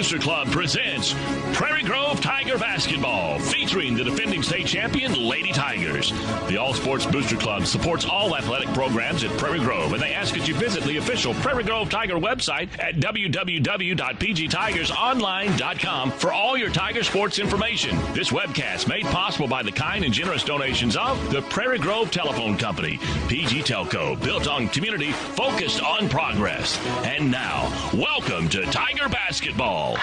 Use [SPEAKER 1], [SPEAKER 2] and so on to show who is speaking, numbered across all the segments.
[SPEAKER 1] Booster Club presents Prairie Grove Tiger Basketball, featuring the defending state champion Lady Tigers. The All Sports Booster Club supports all athletic programs at Prairie Grove, and they ask that you visit the official Prairie Grove Tiger website at www.pgtigersonline.com for all your Tiger sports information. This webcast made possible by the kind and generous donations of the Prairie Grove Telephone Company, PG Telco, built on community, focused on progress. And now, welcome to Tiger Basketball.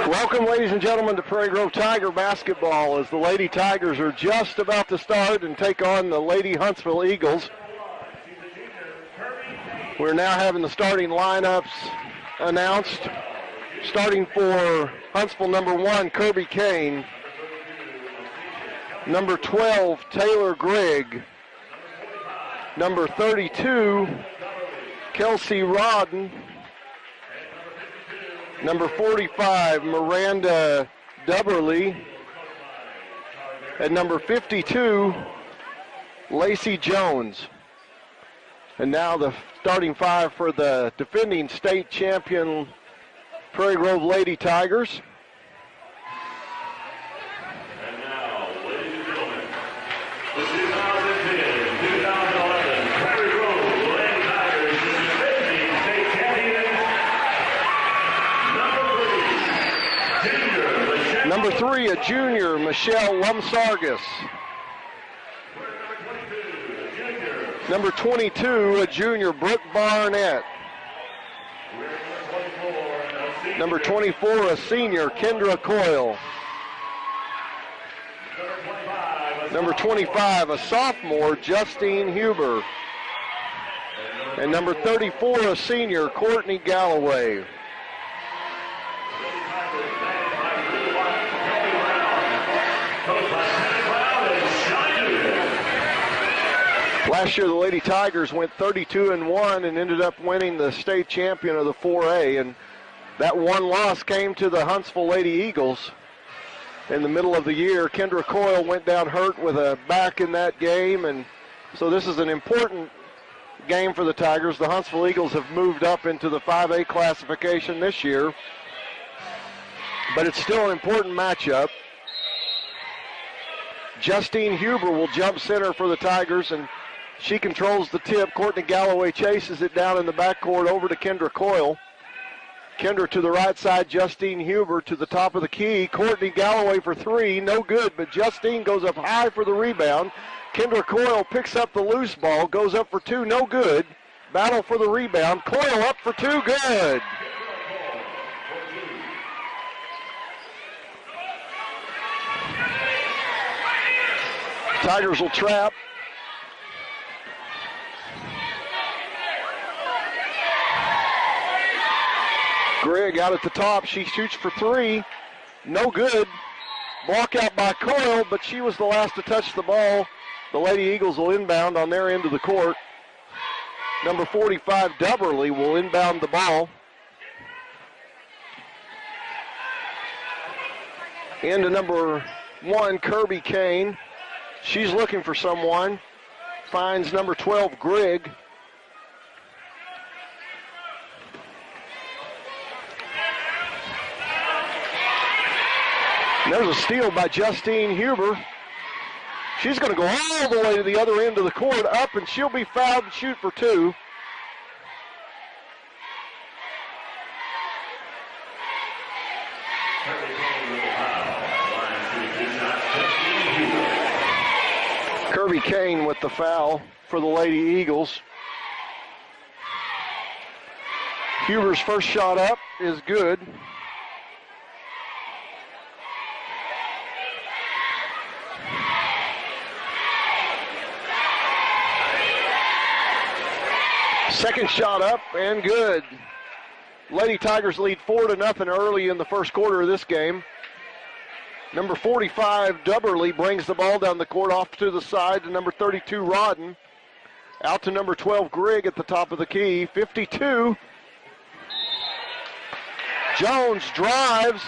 [SPEAKER 2] Welcome, ladies and gentlemen, to Prairie Grove Tiger Basketball as the Lady Tigers are just about to start and take on the Lady Huntsville Eagles. We're now having the starting lineups announced. Starting for Huntsville, number 1, Kirby Kane. Number 12, Taylor Grigg. Number 32, Kelsey Rodden. Number 45, Miranda Dubberly. And number 52, Lacey Jones. And now the starting five for the defending state champion Prairie Grove Lady Tigers.
[SPEAKER 3] And now, ladies and gentlemen, the 2010-2011 Prairie Grove Lady Tigers defending state champion,
[SPEAKER 2] number 3, a junior, Michelle Lumsargis. Number 22, a junior, Brooke Barnett. Number 24, a senior, Kendra Coyle. Number 25, a sophomore, Justine Huber. And number 34, a senior, Courtney Galloway. Last year, the Lady Tigers went 32-1 and ended up winning the state champion of the 4A. And that one loss came to the Huntsville Lady Eagles in the middle of the year. Kendra Coyle went down hurt with a back in that game, and so this is an important game for the Tigers. The Huntsville Eagles have moved up into the 5A classification this year, but it's still an important matchup. Justine Huber will jump center for the Tigers, and she controls the tip. Courtney Galloway chases it down in the backcourt over to Kendra Coyle. Kendra to the right side, Justine Huber to the top of the key. Courtney Galloway for 3, no good, but Justine goes up high for the rebound. Kendra Coyle picks up the loose ball, goes up for 2, no good. Battle for the rebound. Coyle up for 2, good. Tigers will trap. Grigg out at the top. She shoots for 3. No good. Block out by Coyle, but she was the last to touch the ball. The Lady Eagles will inbound on their end of the court. Number 45, Dubberly, will inbound the ball. Into number 1, Kirby Kane. She's looking for someone. Finds number 12, Grigg. There's a steal by Justine Huber. She's going to go all the way to the other end of the court, up, and she'll be fouled and shoot for 2. Kirby Kane with the foul for the Lady Eagles. Huber's first shot up is good. Second shot up and good. Lady Tigers lead 4-0 early in the first quarter of this game. Number 45, Dubberly, brings the ball down the court off to the side to number 32, Rodden. Out to number 12, Grigg at the top of the key. 52. Jones drives,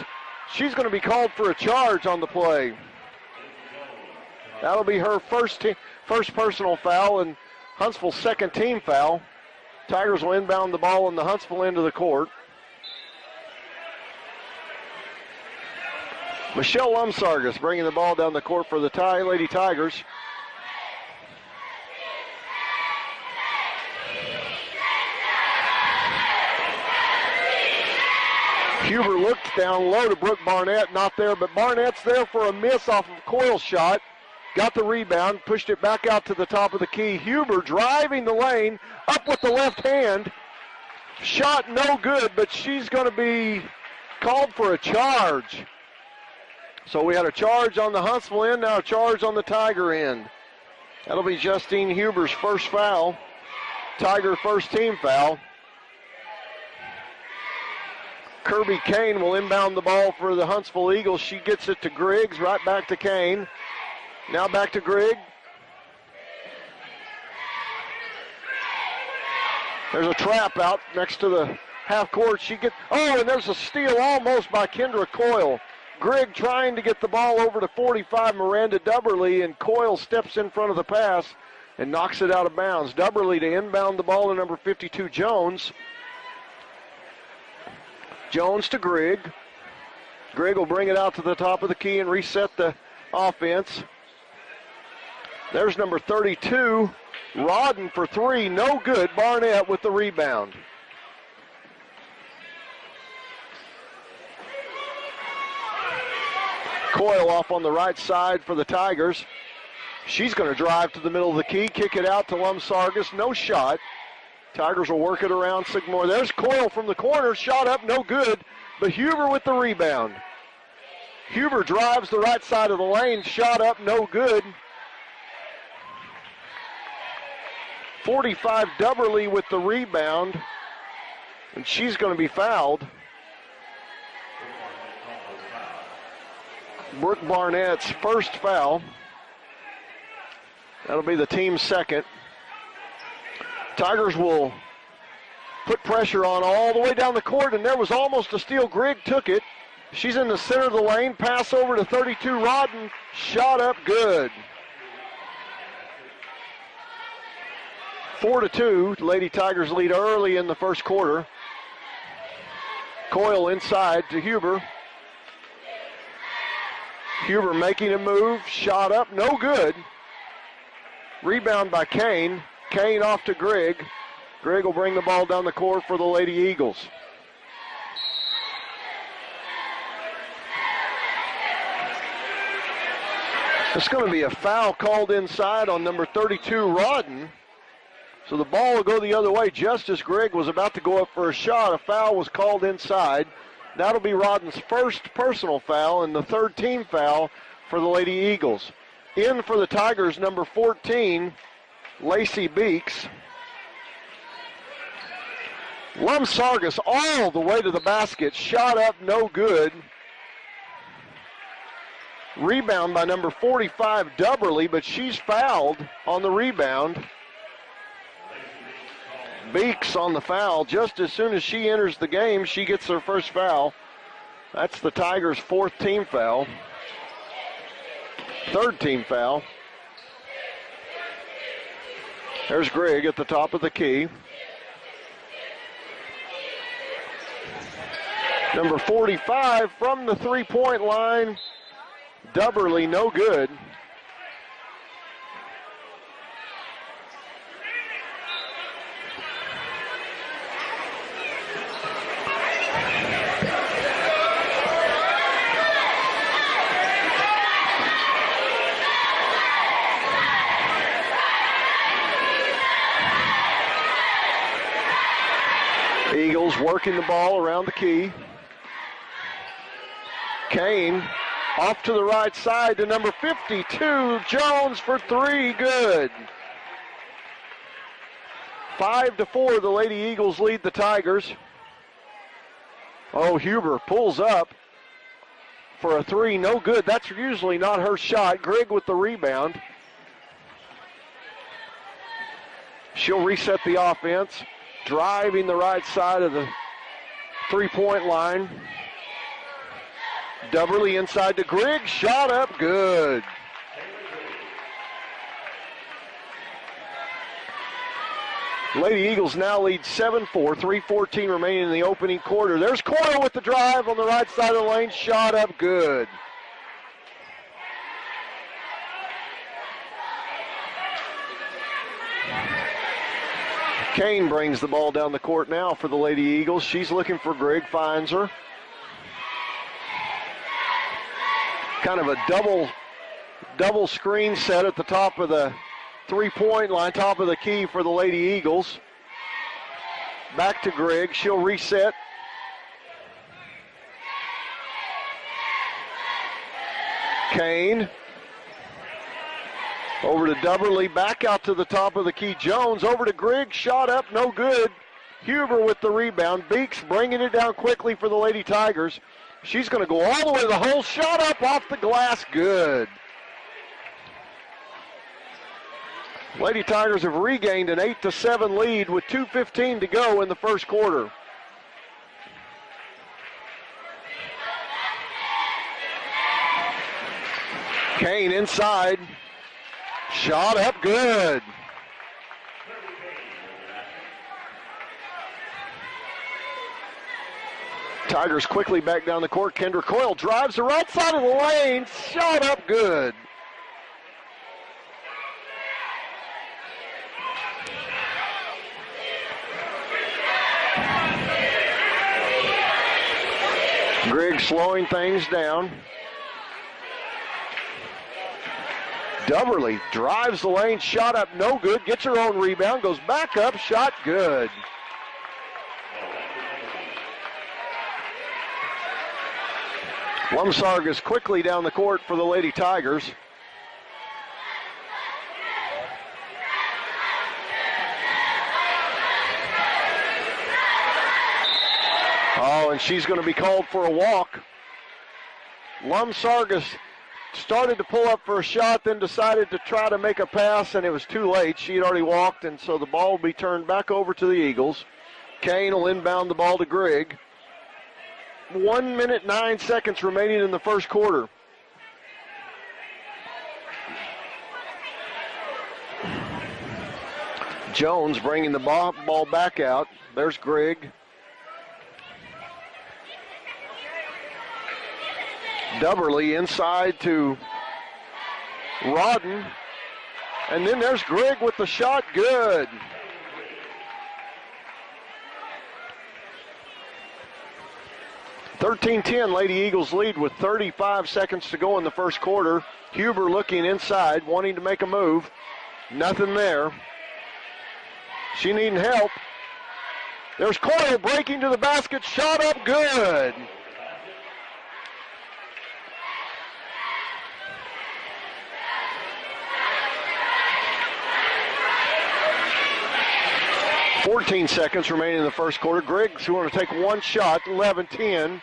[SPEAKER 2] She's going to be called for a charge on the play. That'll be her first personal foul and Huntsville's second team foul. Tigers will inbound the ball in the Huntsville end of the court. Michelle Lumsargus bringing the ball down the court for the Lady Tigers. Huber looked down low to Brooke Barnett, not there, but Barnett's there for a miss off of Coyle's shot. Got the rebound, pushed it back out to the top of the key. Huber driving the lane, up with the left hand. Shot no good, but she's going to be called for a charge. So we had a charge on the Huntsville end, now a charge on the Tiger end. That'll be Justine Huber's first foul. Tiger first team foul. Kirby Kane will inbound the ball for the Huntsville Eagles. She gets it to Griggs, right back to Kane. Now back to Grigg. There's a trap out next to the half court. And there's a steal almost by Kendra Coyle. Grigg trying to get the ball over to 45 Miranda Dubberly, and Coyle steps in front of the pass and knocks it out of bounds. Dubberly to inbound the ball to number 52 Jones. Jones to Grigg. Grigg will bring it out to the top of the key and reset the offense. There's number 32, Rodden for three, no good. Barnett with the rebound. Coyle off on the right side for the Tigers. She's going to drive to the middle of the key, kick it out to Lumsargus, no shot. Tigers will work it around Sigmore. There's Coyle from the corner, shot up, no good, but Huber with the rebound. Huber drives the right side of the lane, shot up, no good. 45 Dubberly with the rebound, and she's going to be fouled. Brooke Barnett's first foul. That'll be the team's second. Tigers will put pressure on all the way down the court, and there was almost a steal. Grigg took it. She's in the center of the lane. Pass over to 32 Rodden. Shot up good. 4-2. Lady Tigers lead early in the first quarter. Coyle inside to Huber. Huber making a move. Shot up. No good. Rebound by Kane. Kane off to Grigg. Grigg will bring the ball down the court for the Lady Eagles. It's going to be a foul called inside on number 32, Rodden. So the ball will go the other way just as Grigg was about to go up for a shot. A foul was called inside. That'll be Rodden's first personal foul and the third team foul for the Lady Eagles. In for the Tigers, number 14, Lacey Beeks. Lumsargus all the way to the basket. Shot up, no good. Rebound by number 45, Dubberly, but she's fouled on the rebound. Beeks on the foul. Just as soon as she enters the game, she gets her first foul. That's the Tigers' fourth team foul. Third team foul. There's Grigg at the top of the key. Number 45 from the three-point line. Dubberly, no good. Eagles working the ball around the key. Kane off to the right side to number 52, Jones for three, good. 5-4, the Lady Eagles lead the Tigers. Oh, Huber pulls up for a three, no good. That's usually not her shot. Grigg with the rebound. She'll reset the offense, driving the right side of the three-point line. Dubberly inside to Griggs. Shot up good. Lady Eagles now lead 7-4, 3:14 remaining in the opening quarter. There's Coyle with the drive on the right side of the lane. Shot up good. Kane brings the ball down the court now for the Lady Eagles. She's looking for Grigg, finds her. Kind of a double screen set at the top of the three-point line, top of the key for the Lady Eagles. Back to Grigg. She'll reset. Kane. Over to Dubberly. Back out to the top of the key. Jones over to Grigg. Shot up. No good. Huber with the rebound. Beeks bringing it down quickly for the Lady Tigers. She's going to go all the way to the hole. Shot up off the glass. Good. Lady Tigers have regained an 8-7 lead with 2:15 to go in the first quarter. Kane inside. Shot up good. Tigers quickly back down the court. Kendra Coyle drives the right side of the lane. Shot up good. Grigg slowing things down. Dubberly drives the lane, shot up, no good, gets her own rebound, goes back up, shot good. Lumsargus quickly down the court for the Lady Tigers. Oh, and she's going to be called for a walk. Lumsargus started to pull up for a shot, then decided to try to make a pass, and it was too late. She had already walked, and so the ball will be turned back over to the Eagles. Kane will inbound the ball to Grigg. 1 minute, 9 seconds remaining in the first quarter. Jones bringing the ball back out. There's Grigg. Dubberly inside to Rodden. And then there's Grigg with the shot. Good. (13-10) Lady Eagles lead with 35 seconds to go in the first quarter. Huber looking inside, wanting to make a move. Nothing there. She needing help. There's Coyle breaking to the basket. Shot up good. (14 seconds remaining in the first quarter. Griggs going to take one shot, 11-10.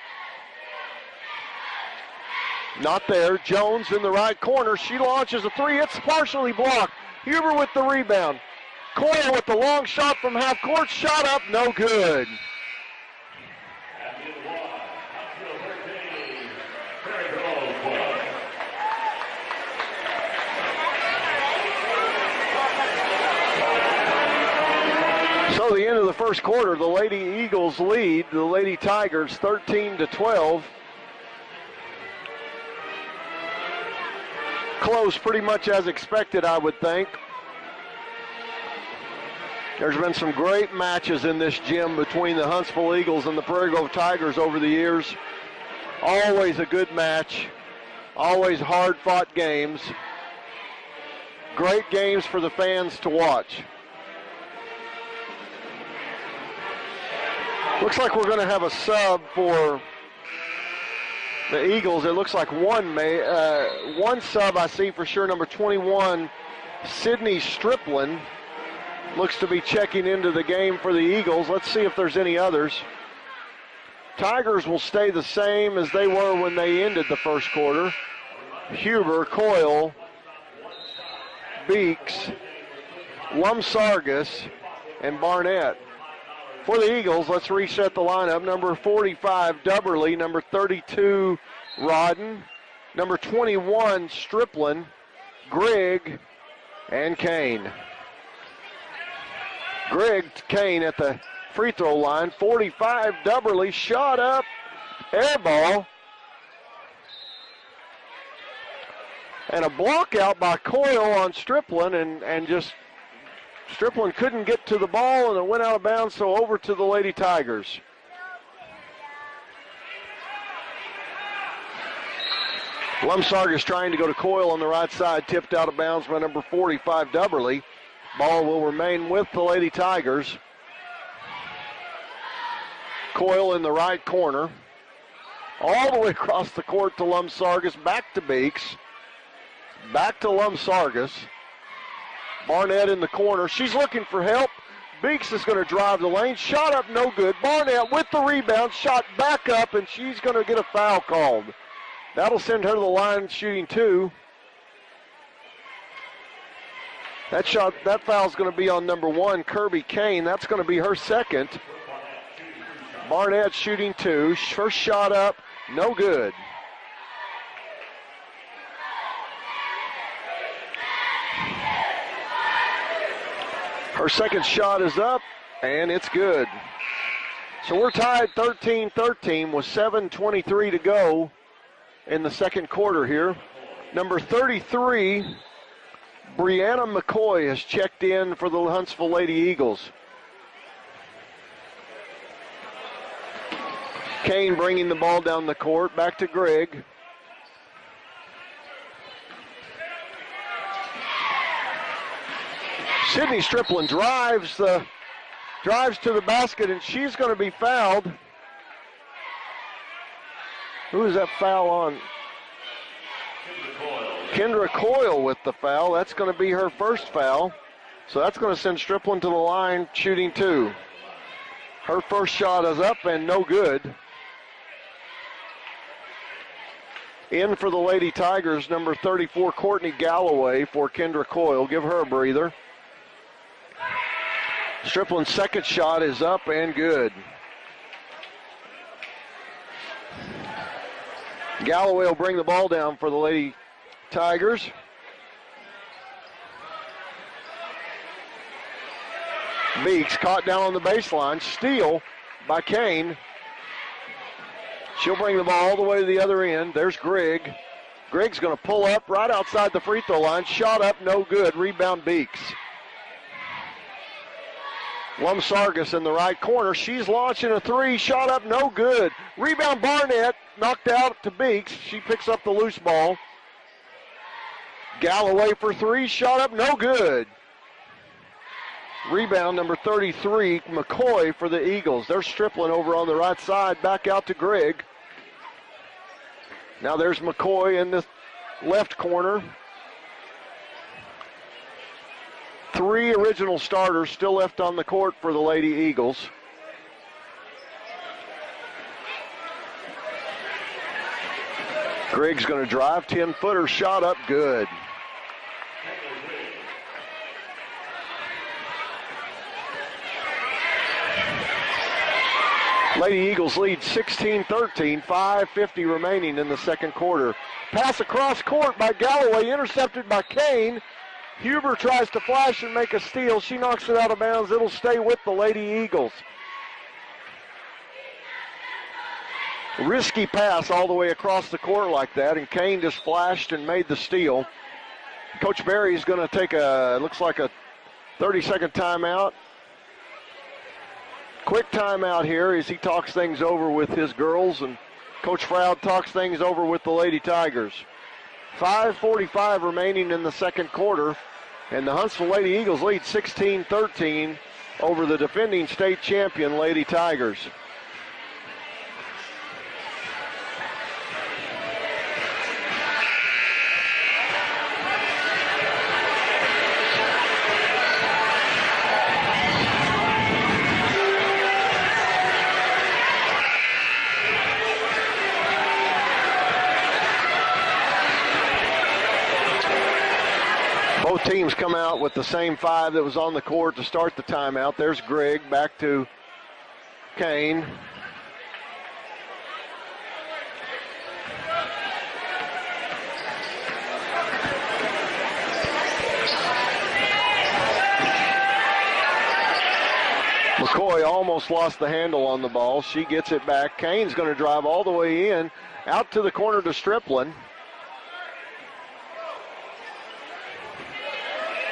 [SPEAKER 2] Not there. Jones in the right corner. She launches a three. It's partially blocked. Huber with the rebound. Coyle with the long shot from half court. Shot up, no good. So the end of the first quarter, the Lady Eagles lead the Lady Tigers 13-12. Close pretty much as expected, I would think. There's been some great matches in this gym between the Huntsville Eagles and the Prairie Grove Tigers over the years. Always a good match. Always hard-fought games. Great games for the fans to watch. Looks like we're going to have a sub for the Eagles. It looks like one sub I see for sure, number 21, Sydney Striplin, looks to be checking into the game for the Eagles. Let's see if there's any others. Tigers will stay the same as they were when they ended the first quarter. Huber, Coyle, Beeks, Lumsargus, and Barnett. For the Eagles, let's reset the lineup. Number 45, Dubberly. Number 32, Rodden, number 21, Striplin, Grigg, and Kane. Grigg, Kane at the free throw line. 45, Dubberly, shot up, air ball. And a block out by Coyle on Striplin, and just Striplin couldn't get to the ball, and it went out of bounds, so over to the Lady Tigers. Lumsargus trying to go to Coyle on the right side, tipped out of bounds by number 45, Dubberly. Ball will remain with the Lady Tigers. Coyle in the right corner. All the way across the court to Lumsargus, back to Beeks. Back to Lumsargus. Barnett in the corner. She's looking for help. Beeks is going to drive the lane. Shot up, no good. Barnett with the rebound, shot back up, and she's going to get a foul called. That'll send her to the line shooting 2. That foul's going to be on number 1, Kirby Kane. That's going to be her second. Barnett shooting 2. First shot up, no good. Her second shot is up, and it's good. So we're tied 13-13 with 7:23 to go in the second quarter here. Number 33, Brianna McCoy, has checked in for the Huntsville Lady Eagles. Kane bringing the ball down the court, back to Grigg. Sydney Striplin drives to the basket, and she's going to be fouled. Who is that foul on? Kendra Coyle with the foul. That's going to be her first foul. So that's going to send Striplin to the line shooting 2. Her first shot is up and no good. In for the Lady Tigers, number 34, Courtney Galloway for Kendra Coyle. Give her a breather. Striplin's second shot is up and good. Galloway will bring the ball down for the Lady Tigers. Beeks caught down on the baseline. Steal by Kane. She'll bring the ball all the way to the other end. There's Grigg. Grigg's going to pull up right outside the free throw line. Shot up, no good. Rebound Beeks. Lumsargus in the right corner. She's launching a 3. Shot up, no good. Rebound Barnett. Knocked out to Beeks. She picks up the loose ball. Galloway for 3. Shot up, no good. Rebound number 33, McCoy for the Eagles. They're Striplin over on the right side. Back out to Grigg. Now there's McCoy in the left corner. 3 original starters still left on the court for the Lady Eagles. Grigg's going to drive, 10-footer, shot up, good. Lady Eagles lead 16-13, 5:50 remaining in the second quarter. Pass across court by Galloway, intercepted by Kane. Huber tries to flash and make a steal. She knocks it out of bounds. It'll stay with the Lady Eagles. Risky pass all the way across the court like that, and Kane just flashed and made the steal. Coach Berry's going to take looks like a 30-second timeout. Quick timeout here as he talks things over with his girls, and Coach Froud talks things over with the Lady Tigers. 5:45 remaining in the second quarter, and the Huntsville Lady Eagles lead 16-13 over the defending state champion Lady Tigers. Both teams come out with the same 5 that was on the court to start the timeout. There's Grigg, back to Kane. McCoy almost lost the handle on the ball. She gets it back. Kane's going to drive all the way in, out to the corner to Striplin.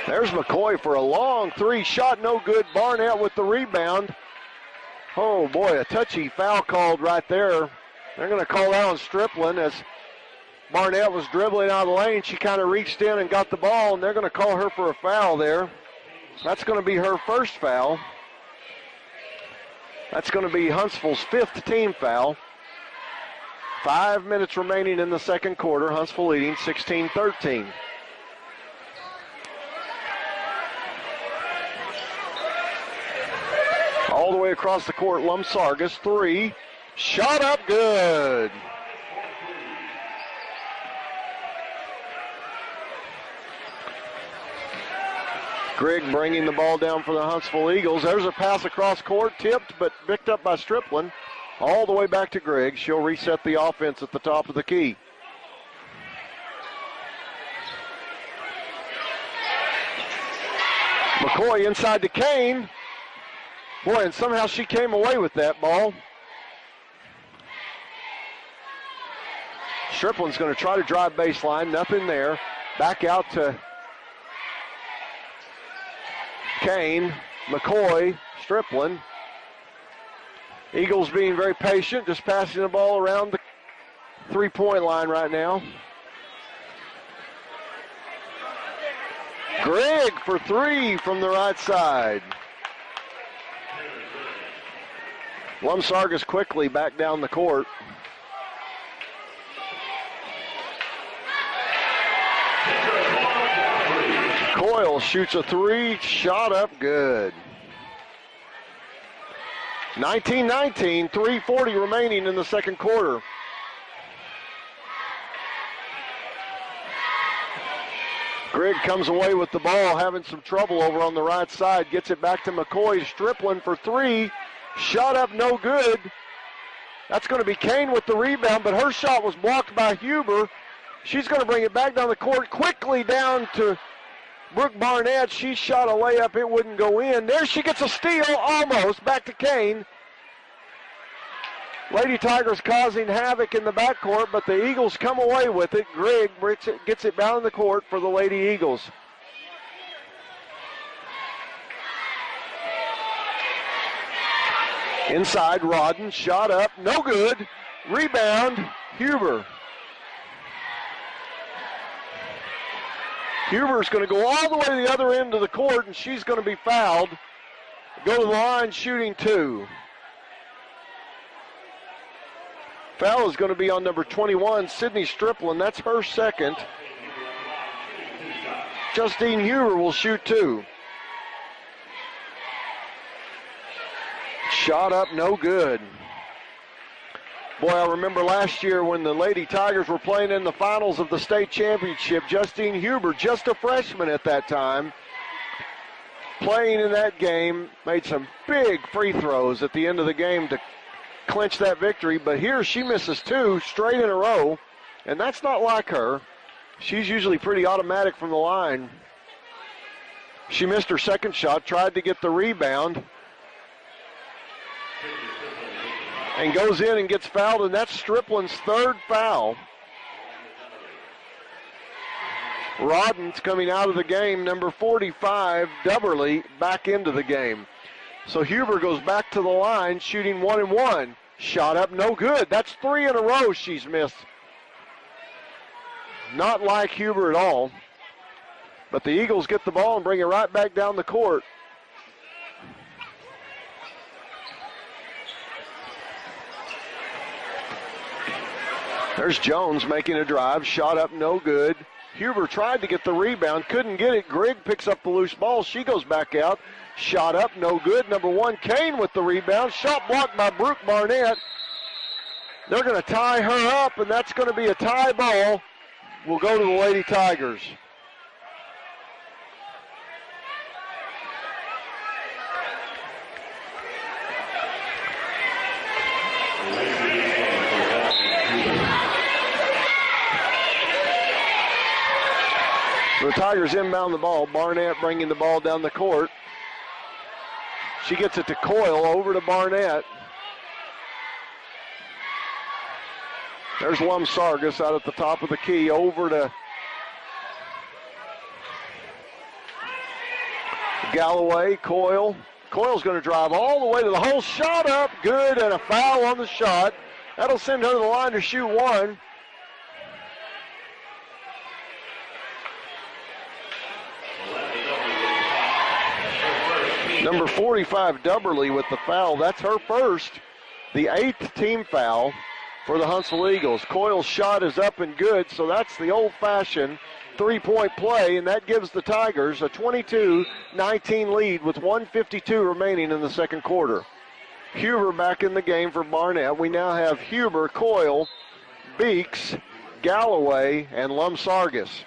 [SPEAKER 2] There's McCoy for a long three. Shot no good. Barnett with the rebound. Oh, boy, a touchy foul called right there. They're going to call out on Striplin as Barnett was dribbling out of the lane. She kind of reached in and got the ball, and they're going to call her for a foul there. That's going to be her first foul. That's going to be Huntsville's fifth team foul. 5 minutes remaining in the second quarter. Huntsville leading 16-13. All the way across the court, Lumsargas, three. Shot up good. Grigg bringing the ball down for the Huntsville Eagles. There's a pass across court, tipped but picked up by Striplin. All the way back to Grigg. She'll reset the offense at the top of the key. McCoy inside to Kane. Boy, and somehow she came away with that ball. Striplin's going to try to drive baseline. Nothing there. Back out to Kane, McCoy, Striplin. Eagles being very patient, just passing the ball around the three-point line right now. Grigg for three from the right side. Lumsargas quickly back down the court. Coyle shoots a three, shot up good. 19-19, 3:40 remaining in the second quarter. Grigg comes away with the ball, having some trouble over on the right side. Gets it back to McCoy. Striplin for three. Shot up no good. That's going to be Kane with the rebound, but her shot was blocked by Huber. She's going to bring it back down the court, quickly down to Brooke Barnett. She shot a layup. It wouldn't go in. There she gets a steal, almost. Back to Kane. Lady Tigers causing havoc in the backcourt, but the Eagles come away with it. Grigg gets it down the court for the Lady Eagles. Inside, Rodden, shot up, no good. Rebound, Huber. Huber's going to go all the way to the other end of the court, and she's going to be fouled. Go to the line, shooting two. Foul is going to be on number 21, Sydney Striplin. That's her second. Justine Huber will shoot two. Shot up, no good. Boy, I remember last year when the Lady Tigers were playing in the finals of the state championship. Justine Huber, just a freshman at that time, playing in that game, made some big free throws at the end of the game to clinch that victory. But here she misses two straight in a row, and that's not like her. She's usually pretty automatic from the line. She missed her second shot, tried to get the rebound, and goes in and gets fouled, and that's Striplin's third foul. Rodden's coming out of the game, number 45, Dubberly, back into the game. So Huber goes back to the line, shooting 1-1. Shot up, no good. That's three in a row she's missed. Not like Huber at all. But the Eagles get the ball and bring it right back down the court. There's Jones making a drive. Shot up, no good. Huber tried to get the rebound, couldn't get it. Grigg picks up the loose ball. She goes back out. Shot up, no good. Number one, Kane with the rebound. Shot blocked by Brooke Barnett. They're going to tie her up, and that's going to be a tie ball. We'll go to the Lady Tigers. The Tigers inbound the ball. Barnett bringing the ball down the court. She gets it to Coyle, over to Barnett. There's Lum Sargis out at the top of the key, over to Galloway. Coyle's going to drive all the way to the hole. Shot up, good, and a foul on the shot. That'll send her to the line to shoot one. Number 45, Dubberly, with the foul. That's her first, the 8th team foul for the Huntsville Eagles. Coyle's shot is up and good, so that's the old-fashioned three-point play, and that gives the Tigers a 22-19 lead with 1:52 remaining in the second quarter. Huber back in the game for Barnett. We now have Huber, Coyle, Beeks, Galloway, and Lum Sargis.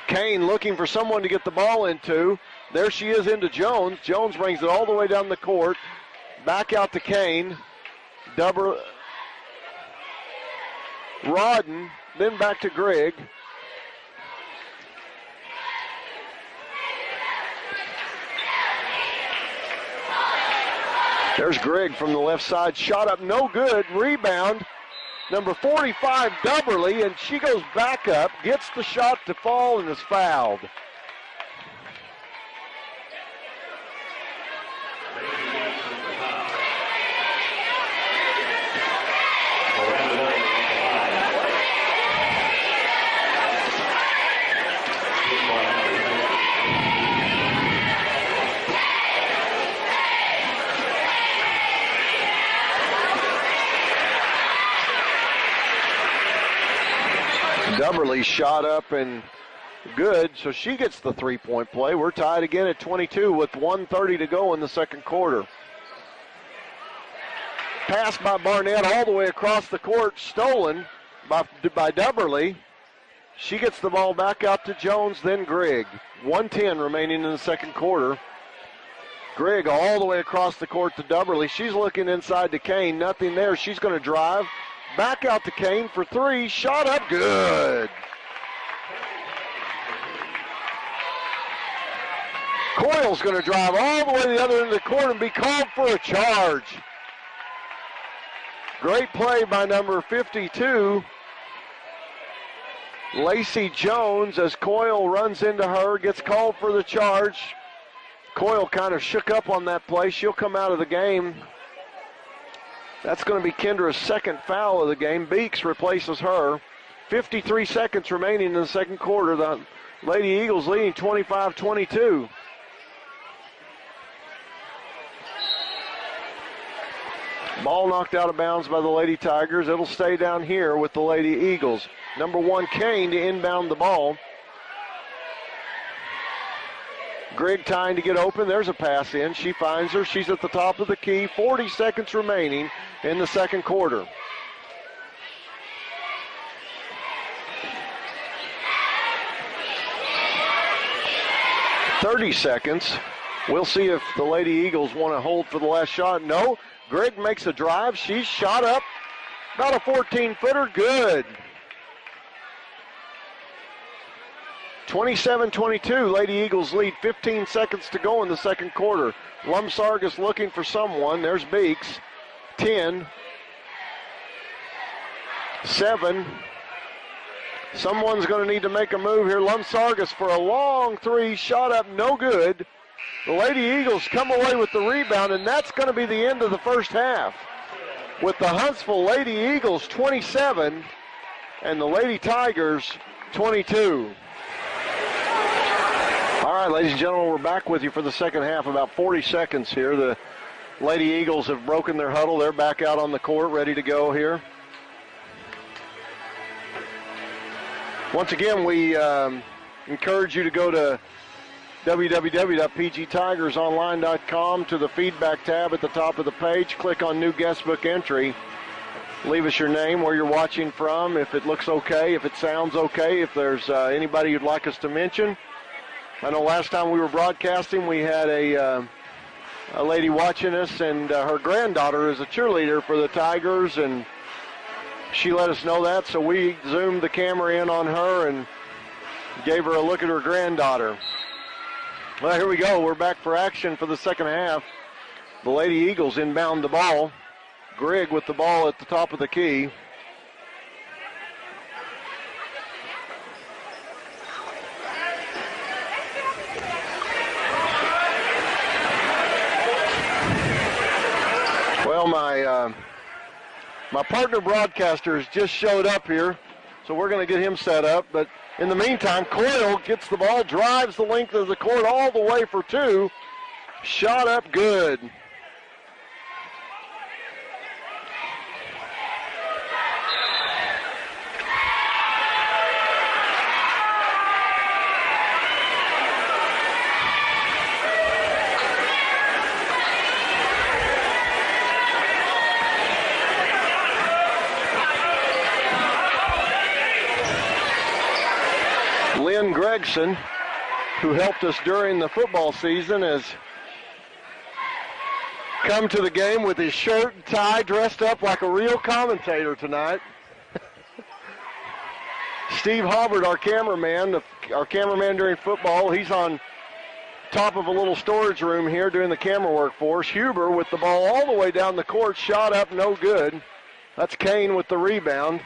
[SPEAKER 2] Kane looking for someone to get the ball into. There she is into Jones. Jones brings it all the way down the court. Back out to Kane. Rodden, then back to Grigg. There's Grigg from the left side. Shot up, no good. Rebound. Number 45, Dubberly, and she goes back up, gets the shot to fall, and is fouled. Dubberly shot up and good, so she gets the three-point play. We're tied again at 22 with 1:30 to go in the second quarter. Pass by Barnett all the way across the court, stolen by Dubberly. She gets the ball back out to Jones, then Grigg. 1:10 remaining in the second quarter. Grigg all the way across the court to Dubberly. She's looking inside to Kane, nothing there. She's going to drive. Back out to Kane for three. Shot up, good. Coyle's going to drive all the way to the other end of the court and be called for a charge. Great play by number 52, Lacey Jones, as Coyle runs into her, gets called for the charge. Coyle kind of shook up on that play. She'll come out of the game. That's going to be Kendra's second foul of the game. Beeks replaces her. 53 seconds remaining in the second quarter. The Lady Eagles leading 25-22. Ball knocked out of bounds by the Lady Tigers. It'll stay down here with the Lady Eagles. Number 1, Kane, to inbound the ball. Grigg trying to get open. There's a pass in. She finds her. She's at the top of the key. 40 seconds remaining in the second quarter. .30 seconds. We'll see if the Lady Eagles want to hold for the last shot. No. Grigg makes a drive. She's shot up. About a 14-footer. Good. 27-22, Lady Eagles lead. 15 seconds to go in the second quarter. Lum Sargis looking for someone. There's Beeks. 10. 7. Someone's going to need to make a move here. Lum Sargis for a long three. Shot up, no good. The Lady Eagles come away with the rebound, and that's going to be the end of the first half. With the Huntsville Lady Eagles 27 and the Lady Tigers 22. All right, ladies and gentlemen, we're back with you for the second half. About 40 seconds here. The Lady Eagles have broken their huddle. They're back out on the court, ready to go here. Once again, we encourage you to go to www.pgtigersonline.com to the feedback tab at the top of the page. Click on new guestbook entry. Leave us your name, where you're watching from, if it looks okay, if it sounds okay, if there's anybody you'd like us to mention. I know last time we were broadcasting, we had a lady watching us, and her granddaughter is a cheerleader for the Tigers, and she let us know that, so we zoomed the camera in on her and gave her a look at her granddaughter. Well, here we go. We're back for action for the second half. The Lady Eagles inbound the ball. Grigg with the ball at the top of the key. Well, my partner broadcaster has just showed up here, so we're going to get him set up. But in the meantime, Coyle gets the ball, drives the length of the court all the way for two. Shot up good. Lynn Gregson, who helped us during the football season, has come to the game with his shirt and tie, dressed up like a real commentator tonight. Steve Hobbert, our cameraman during football, he's on top of a little storage room here doing the camera work for us. Huber with the ball all the way down the court, shot up, no good. That's Kane with the rebound.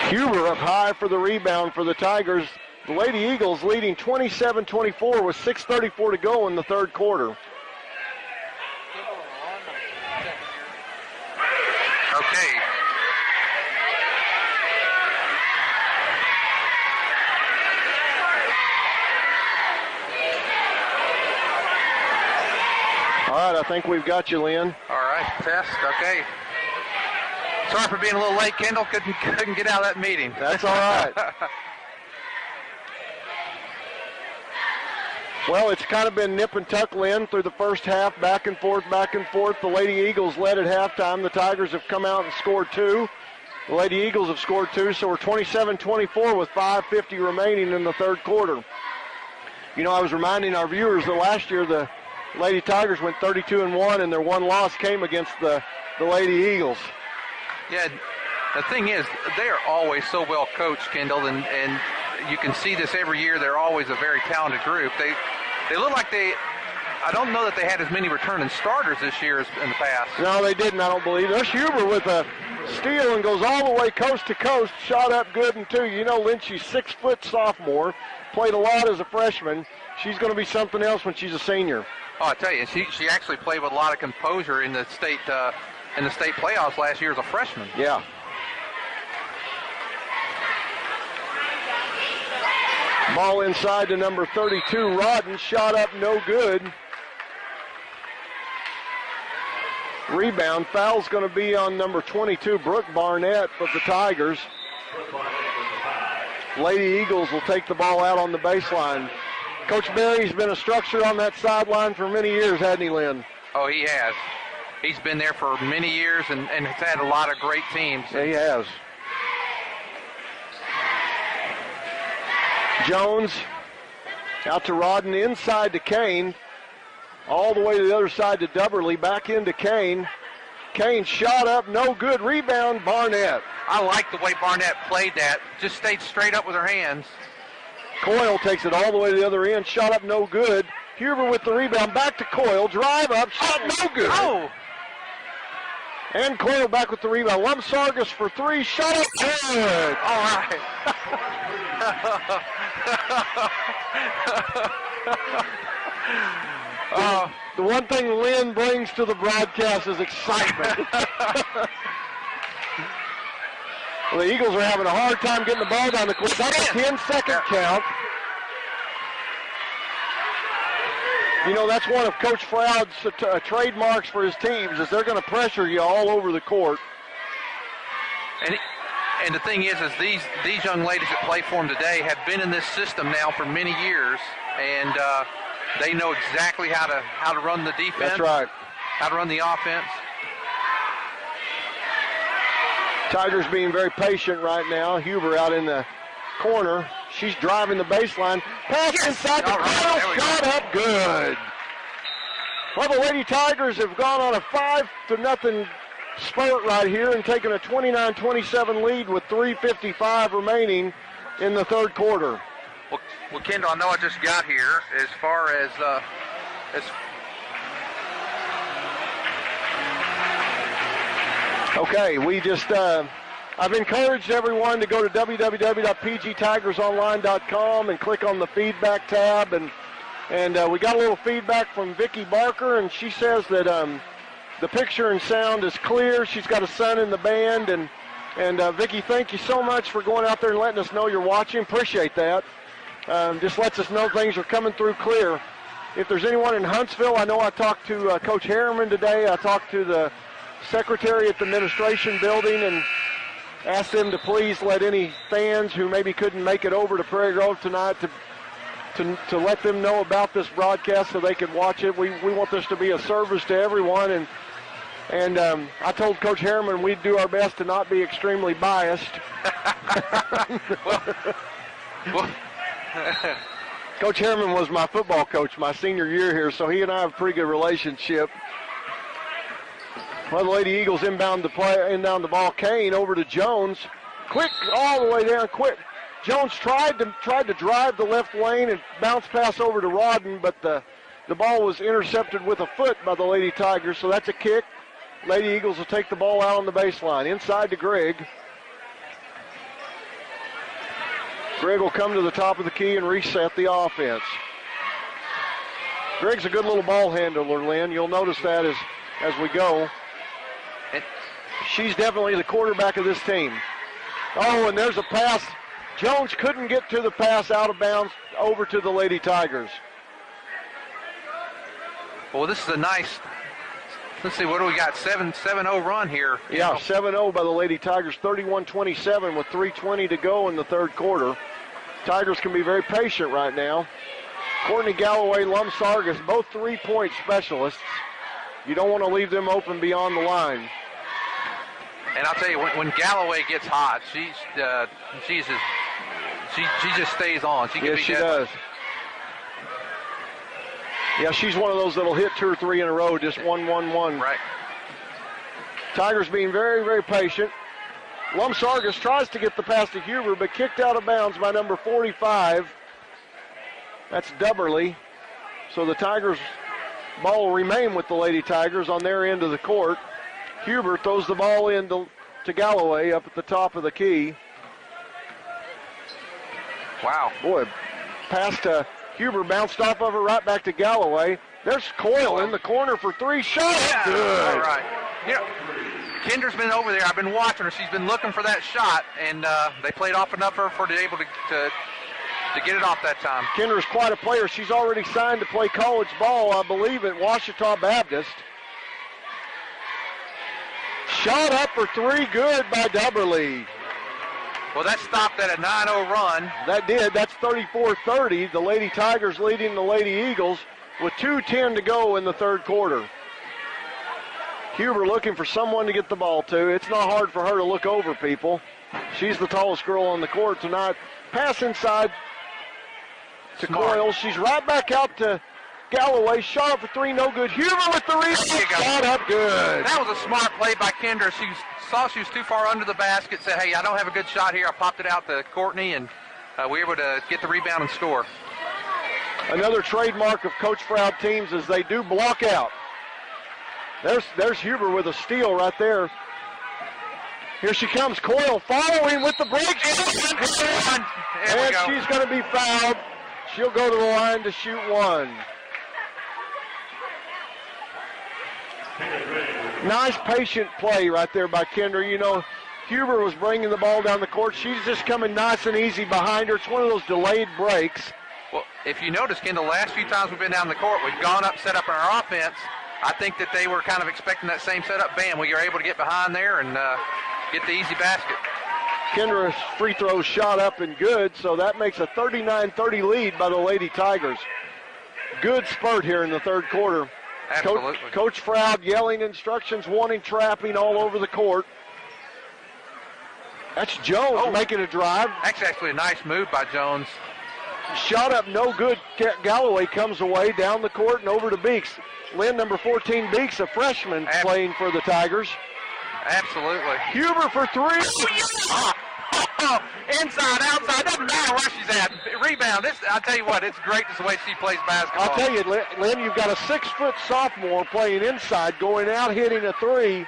[SPEAKER 2] Huber up high for the rebound for the Tigers. The Lady Eagles leading 27-24 with 6:34 to go in the third quarter.
[SPEAKER 4] Okay.
[SPEAKER 2] All right, I think we've got you, Lynn.
[SPEAKER 4] All right, test. Okay. Sorry for being a little late, Kendall. Couldn't get out of that meeting.
[SPEAKER 2] That's all right. Well, it's kind of been nip and tuck, Lynn, through the first half, back and forth, back and forth. The Lady Eagles led at halftime. The Tigers have come out and scored two. The Lady Eagles have scored two, so we're 27-24 with 5:50 remaining in the third quarter. You know, I was reminding our viewers that last year the Lady Tigers went 32-1, and their one loss came against the Lady Eagles.
[SPEAKER 4] Yeah, the thing is, they are always so well coached, Kendall, and you can see this every year. They're always a very talented group. They look like I don't know that they had as many returning starters this year as in the past.
[SPEAKER 2] No, they didn't, I don't believe. There's Huber with a steal and goes all the way coast to coast, shot up good and two. You know, Lynn, she's 6 foot sophomore, played a lot as a freshman. She's going to be something else when she's a senior.
[SPEAKER 4] Oh, I tell you, she actually played with a lot of composure in the state playoffs last year as a freshman.
[SPEAKER 2] Yeah. Ball inside to number 32, Rodden. Shot up, no good. Rebound. Foul's going to be on number 22, Brooke Barnett of the Tigers. Lady Eagles will take the ball out on the baseline. Coach Berry's been a structure on that sideline for many years, hasn't he, Lynn?
[SPEAKER 4] Oh, he has. He's been there for many years and has had a lot of great teams.
[SPEAKER 2] Yeah, he has. Jones out to Rodden, inside to Kane, all the way to the other side to Dubberly, back into Kane. Kane shot up, no good. Rebound, Barnett.
[SPEAKER 4] I like the way Barnett played that. Just stayed straight up with her hands.
[SPEAKER 2] Coyle takes it all the way to the other end, shot up, no good. Huber with the rebound, back to Coyle, drive up, shot no good.
[SPEAKER 4] Oh!
[SPEAKER 2] And Coyle back with the rebound. Lumsargas for three, shot up, good.
[SPEAKER 4] All right.
[SPEAKER 2] The one thing Lynn brings to the broadcast is excitement. Well, the Eagles are having a hard time getting the ball down the court. That's a 10-second count. You know, that's one of Coach Froud's trademarks for his teams, is they're going to pressure you all over the court.
[SPEAKER 4] And the thing is these young ladies that play for him today have been in this system now for many years, and they know exactly how to run the defense.
[SPEAKER 2] That's right.
[SPEAKER 4] How to run the offense.
[SPEAKER 2] Tigers being very patient right now. Huber out in the corner. She's driving the baseline. Pass inside the corner. Shot up good. Well, the Lady Tigers have gone on a 5-0 spurt right here and taken a 29-27 lead with 3:55 remaining in the third quarter.
[SPEAKER 4] Well, Kendall, I know I just got here as far as
[SPEAKER 2] Okay, we just, I've encouraged everyone to go to www.pgtigersonline.com and click on the feedback tab. And we got a little feedback from Vicki Barker, and she says that the picture and sound is clear. She's got a son in the band. And Vicki, thank you so much for going out there and letting us know you're watching. Appreciate that. Just lets us know things are coming through clear. If there's anyone in Huntsville, I know I talked to Coach Harriman today. I talked to the secretary at the administration building and asked them to please let any fans who maybe couldn't make it over to Prairie Grove tonight to let them know about this broadcast so they could watch it. We want this to be a service to everyone, and I told Coach Harriman we'd do our best to not be extremely biased. Coach Harriman was my football coach my senior year here, so he and I have a pretty good relationship. Well, the Lady Eagles inbound the ball. Kane over to Jones. Quick, all the way down, quick. Jones tried to drive the left lane and bounce pass over to Rodden, but the ball was intercepted with a foot by the Lady Tigers, so that's a kick. Lady Eagles will take the ball out on the baseline. Inside to Grigg. Grigg will come to the top of the key and reset the offense. Grigg's a good little ball handler, Lynn. You'll notice that as we go. She's definitely the quarterback of this team. Oh, and there's a pass. Jones couldn't get to the pass out of bounds over to the Lady Tigers.
[SPEAKER 4] Well, this is a nice, let's see, what do we got? 7-0 run here.
[SPEAKER 2] Yeah, 7-0 by the Lady Tigers, 31-27 with 3:20 to go in the third quarter. Tigers can be very patient right now. Courtney Galloway, Lum Sargis, both 3-point specialists. You don't want to leave them open beyond the line.
[SPEAKER 4] And I'll tell you, when Galloway gets hot, she just stays on.
[SPEAKER 2] Yes, she does. Yeah, she's one of those that'll hit 2 or 3 in a row, just 1-1-1.
[SPEAKER 4] Right.
[SPEAKER 2] Tigers being very, very patient. Lum Sargis tries to get the pass to Huber, but kicked out of bounds by number 45. That's Dubberly. So the Tigers' ball will remain with the Lady Tigers on their end of the court. Huber throws the ball in to Galloway up at the top of the key.
[SPEAKER 4] Wow.
[SPEAKER 2] Boy, pass to Huber, bounced off of her right back to Galloway. There's Coyle in the corner for 3. Shot!
[SPEAKER 4] Yeah.
[SPEAKER 2] Good.
[SPEAKER 4] All right. You know, Kendra's been over there. I've been watching her. She's been looking for that shot, and they played off enough for her to be able to get it off that time.
[SPEAKER 2] Kendra's quite a player. She's already signed to play college ball, I believe, at Ouachita Baptist. Shot up for 3, good by Dubberly.
[SPEAKER 4] Well, that stopped at a 9-0 run.
[SPEAKER 2] That did. That's 34-30. The Lady Tigers leading the Lady Eagles with 2:10 to go in the third quarter. Huber looking for someone to get the ball to. It's not hard for her to look over people. She's the tallest girl on the court tonight. Pass inside to Coyle. She's right back out to Galloway. Shot up for 3, no good. Huber with the rebound. Shot up good.
[SPEAKER 4] That was a smart play by Kendra. She saw she was too far under the basket, said, hey, I don't have a good shot here. I popped it out to Courtney, and we were able to get the rebound and score.
[SPEAKER 2] Another trademark of Coach Froud teams is they do block out. There's Huber with a steal right there. Here she comes, Coyle following with the break. And she's going to be fouled. She'll go to the line to shoot 1. Nice patient play right there by Kendra. You know, Huber was bringing the ball down the court. She's just coming nice and easy behind her. It's one of those delayed breaks.
[SPEAKER 4] Well, if you notice, Kendall, the last few times we've been down the court, we've gone up, set up in our offense. I think that they were kind of expecting that same setup. Bam, we were able to get behind there and get the easy basket.
[SPEAKER 2] Kendra's free throw shot up and good, so that makes a 39-30 lead by the Lady Tigers. Good spurt here in the third quarter.
[SPEAKER 4] Absolutely.
[SPEAKER 2] Coach Froud yelling instructions, wanting trapping all over the court. That's Jones making a drive.
[SPEAKER 4] That's actually a nice move by Jones
[SPEAKER 2] Shot up, no good. Galloway comes away down the court and over to Beeks. Lynn, number 14, Beeks, a freshman playing for the Tigers.
[SPEAKER 4] Absolutely.
[SPEAKER 2] Huber for three.
[SPEAKER 4] Inside, outside, doesn't matter where she's at. Rebound. I'll tell you what, it's great the way she plays basketball.
[SPEAKER 2] I'll tell you, Lynn, you've got a 6-foot sophomore playing inside, going out, hitting a three.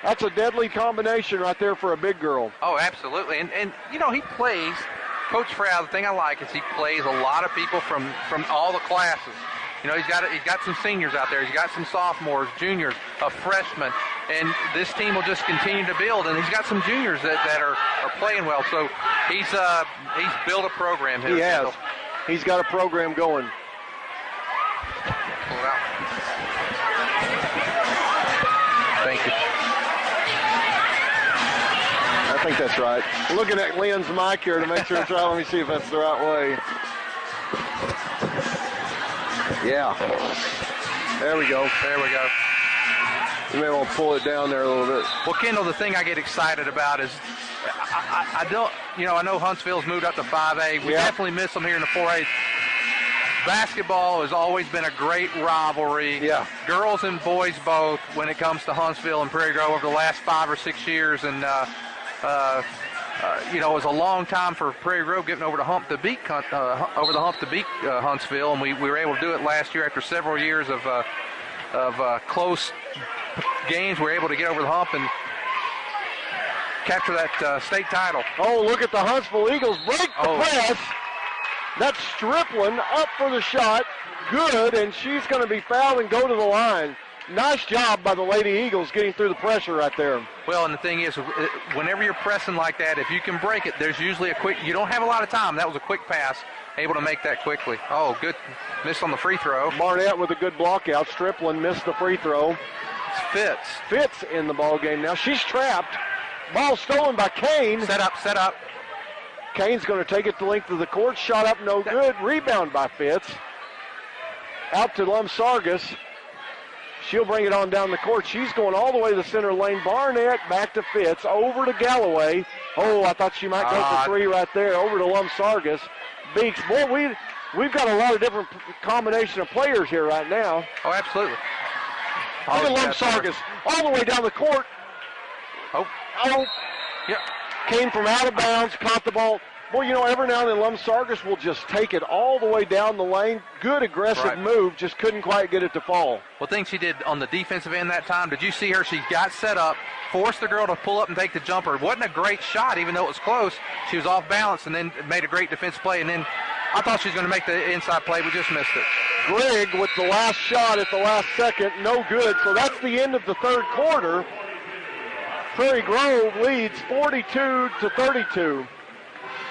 [SPEAKER 2] That's a deadly combination right there for a big girl.
[SPEAKER 4] Oh, absolutely. And you know, he plays, Coach Frau, the thing I like is he plays a lot of people from all the classes. You know, he's got some seniors out there. He's got some sophomores, juniors, a freshman. And this team will just continue to build. And he's got some juniors that are playing well. So he's built a program here.
[SPEAKER 2] He has. He's got a program going.
[SPEAKER 4] Pull it out. Thank you.
[SPEAKER 2] I think that's right. Looking at Lynn's mic here to make sure it's right. Let me see if that's the right way. Yeah. There we go.
[SPEAKER 4] There we go.
[SPEAKER 2] You may want to pull it down there a little bit.
[SPEAKER 4] Well, Kendall, the thing I get excited about is I don't, you know, I know Huntsville's moved up to 5A. We definitely miss them here in the 4A. Basketball has always been a great rivalry.
[SPEAKER 2] Yeah.
[SPEAKER 4] Girls and boys both when it comes to Huntsville and Prairie Grove over the last 5 or 6 years. And, you know, it was a long time for Prairie Grove getting over the hump to beat Huntsville, and we were able to do it last year after several years of close games. We were able to get over the hump and capture that state title.
[SPEAKER 2] Oh, look at the Huntsville Eagles break the press. That's Striplin up for the shot. Good, and she's going to be fouled and go to the line. Nice job by the Lady Eagles getting through the pressure right there.
[SPEAKER 4] Well, and the thing is, whenever you're pressing like that, if you can break it, there's usually you don't have a lot of time. That was a quick pass, able to make that quickly. Oh, good miss on the free throw.
[SPEAKER 2] Barnett with a good block out. Striplin missed the free throw.
[SPEAKER 4] Fitz.
[SPEAKER 2] Fitz in the ball game now. She's trapped. Ball stolen by Kane.
[SPEAKER 4] Set up.
[SPEAKER 2] Kane's going to take it the length of the court. Shot up, no good. Rebound by Fitz. Out to Sargis. She'll bring it on down the court. She's going all the way to the center lane. Barnett back to Fitz. Over to Galloway. Oh, I thought she might go for three right there. Over to Sargis. Beeks. Boy, we've got a lot of different combination of players here right now.
[SPEAKER 4] Oh, absolutely.
[SPEAKER 2] Look at Sargis. All the way down the court.
[SPEAKER 4] Oh. Yep.
[SPEAKER 2] Came from out of bounds, caught the ball. Boy, you know, every now and then Sargis will just take it all the way down the lane. Good aggressive move, just couldn't quite get it to fall.
[SPEAKER 4] Well, thing she did on the defensive end that time, did you see her? She got set up, forced the girl to pull up and take the jumper. It wasn't a great shot, even though it was close. She was off balance and then made a great defense play. And then I thought she was going to make the inside play. We just missed it.
[SPEAKER 2] Grigg with the last shot at the last second, no good. So that's the end of the third quarter. Prairie Grove leads 42-32.